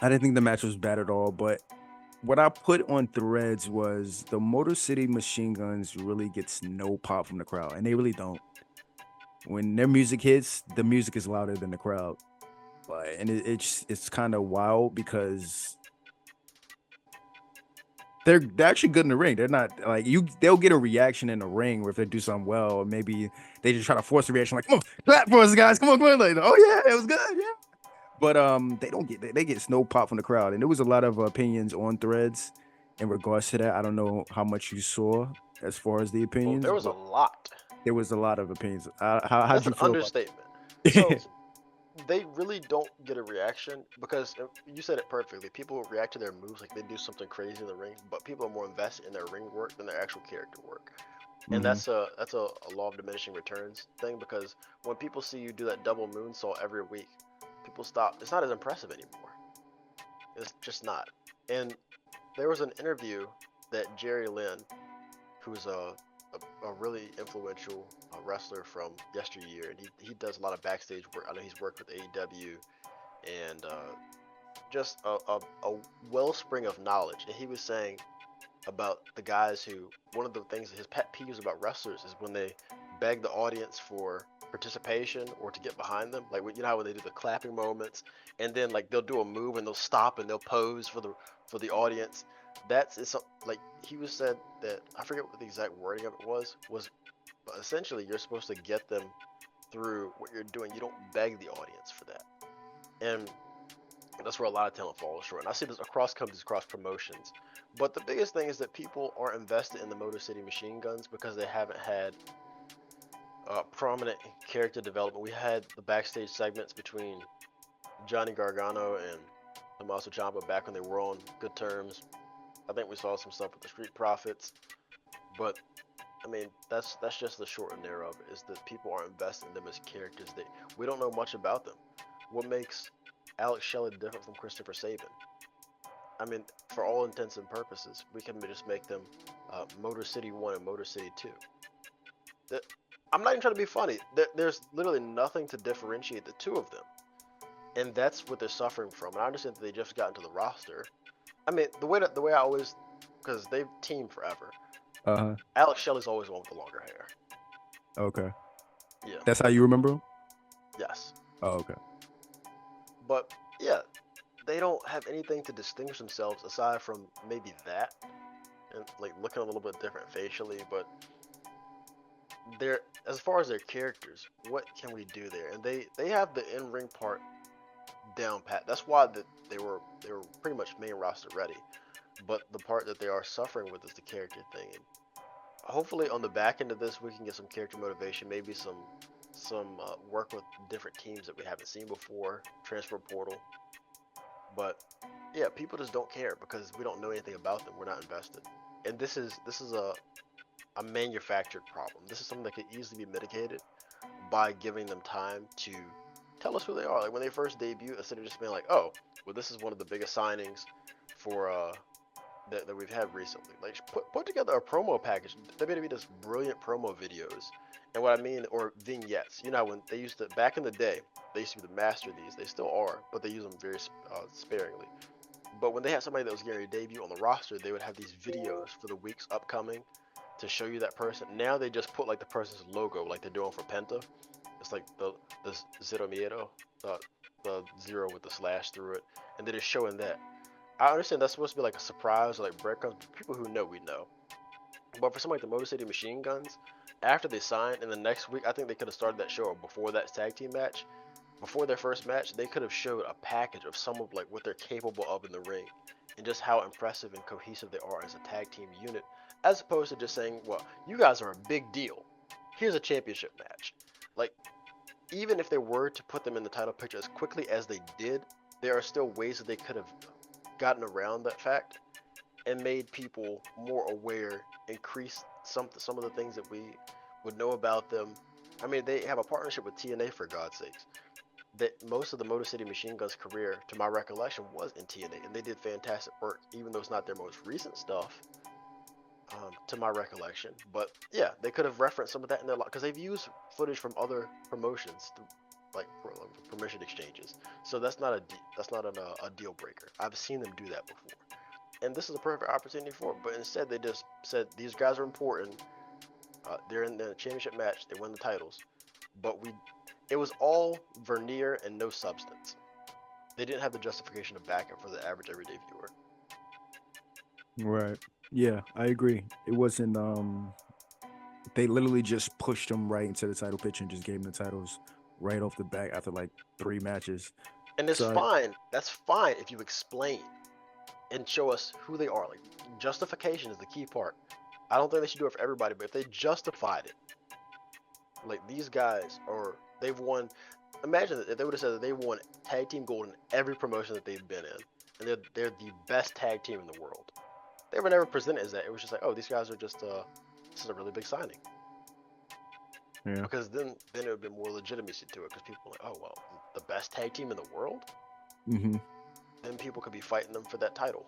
I didn't think the match was bad at all, but what I put on threads was the Motor City Machine Guns really gets no pop from the crowd, and they really don't. When their music hits, the music is louder than the crowd. Like, and it's kind of wild because they're actually good in the ring. They're not like you. They'll get a reaction in the ring, or if they do something well, or maybe they just try to force a reaction, like, "Come on, clap for us, guys! Come on!" Like, "Oh yeah, it was good, yeah." But they don't get they get no pop from the crowd, and there was a lot of opinions on threads in regards to that. I don't know how much you saw as far as the Oh, opinions, there was a but lot. there was a lot of opinions. How'd That's you an feel about understatement. So that? they really don't get a reaction because you said it perfectly. People react to their moves like they do something crazy in the ring, but people are more invested in their ring work than their actual character work. And Hmm. a law of diminishing returns thing because when people see you do that double moonsault every week, people stop. It's not as impressive anymore. It's just not. And there was an interview that Jerry Lynn, who's a really influential wrestler from yesteryear, and he does a lot of backstage work. I know he's worked with AEW and just a wellspring of knowledge. And he was saying about the guys who one of the things his pet peeves about wrestlers is when they beg the audience for participation or to get behind them. Like you know how when they do the clapping moments, and then like they'll do a move and they'll stop and they'll pose for the audience. That's it's like he was said that I forget what the exact wording of it was essentially you're supposed to get them through what you're doing. You don't beg the audience for that, and that's where a lot of talent falls short. And I see this across companies, across promotions. But the biggest thing is that people aren't invested in the Motor City Machine Guns because they haven't had prominent character development. We had the backstage segments between Johnny Gargano and Tommaso Ciampa back when they were on good terms. I think we saw some stuff with the Street Profits, but I mean that's just the short and narrow of it. Is that people aren't invested in them as characters. We don't know much about them. What makes Alex Shelley different from Christopher Sabin? I mean, for all intents and purposes, we can just make them Motor City 1 and Motor City 2. I'm not even trying to be funny. There's literally nothing to differentiate the two of them. And that's what they're suffering from. And I understand that they just got into the roster. I mean, the way I always, because they've teamed forever. Uh-huh. Alex Shelley's always the one with the longer hair. Okay. Yeah. That's how you remember him? Yes. Oh, okay. But yeah, they don't have anything to distinguish themselves aside from maybe that and like looking a little bit different facially, but they're as far as their characters, what can we do there? And they have the in ring part down pat. That's why they were pretty much main roster ready. But the part that they are suffering with is the character thing. And hopefully on the back end of this, we can get some character motivation, maybe some work with different teams that we haven't seen before, transfer portal. But yeah, people just don't care because we don't know anything about them. We're not invested. And this is a manufactured problem. This is something that could easily be mitigated by giving them time to tell us who they are. Like when they first debut, instead of just being like, "Oh, well, this is one of the biggest signings for that we've had recently." Like put together a promo package. There better be just brilliant promo videos. And what I mean, or vignettes. You know, when they used to back in the day, they used to be the master of these. They still are, but they use them very sparingly. But when they had somebody that was getting a debut on the roster, they would have these videos for the weeks upcoming to show you that person. Now they just put like the person's logo, like they're doing for Penta. It's like the zero miedo, the zero with the slash through it, and they're just showing that. I understand that's supposed to be like a surprise or like breadcrumbs. People who know, we know. But for something like the Motor City Machine Guns, after they signed, in the next week, I think they could have started that show or before that tag team match. Before their first match, they could have showed a package of some of like what they're capable of in the ring, and just how impressive and cohesive they are as a tag team unit, as opposed to just saying, "Well, you guys are a big deal. Here's a championship match." Like even if they were to put them in the title picture as quickly as they did, there are still ways that they could have gotten around that fact and made people more aware, increase some of the things that we would know about them. I mean, they have a partnership with TNA for God's sakes. That most of the Motor City Machine Guns career, to my recollection, was in TNA, and they did fantastic work, even though it's not their most recent stuff, to my recollection. But yeah, they could have referenced some of that in their life because they've used footage from other promotions permission exchanges. So that's not a deal breaker. I've seen them do that before, and this is a perfect opportunity for it. But instead, they just said these guys are important. They're in the championship match. They won the titles, but it was all veneer and no substance. They didn't have the justification to back it for the average everyday viewer. Right. Yeah, I agree. It wasn't they literally just pushed him right into the title picture and just gave him the titles right off the bat after like 3 matches. And it's So fine. That's fine if you explain and show us who they are. Like, justification is the key part. I don't think they should do it for everybody, but if they justified it, like these guys they've won. Imagine if they would have said that they won tag team gold in every promotion that they've been in, and they're the best tag team in the world. They were never presented as that. It was just like, oh, these guys are just this is a really big signing. yeah. Because then it would be more legitimacy to it, because people are like, oh well, the best tag team in the world. Mm-hmm. Then people could be fighting them for that title.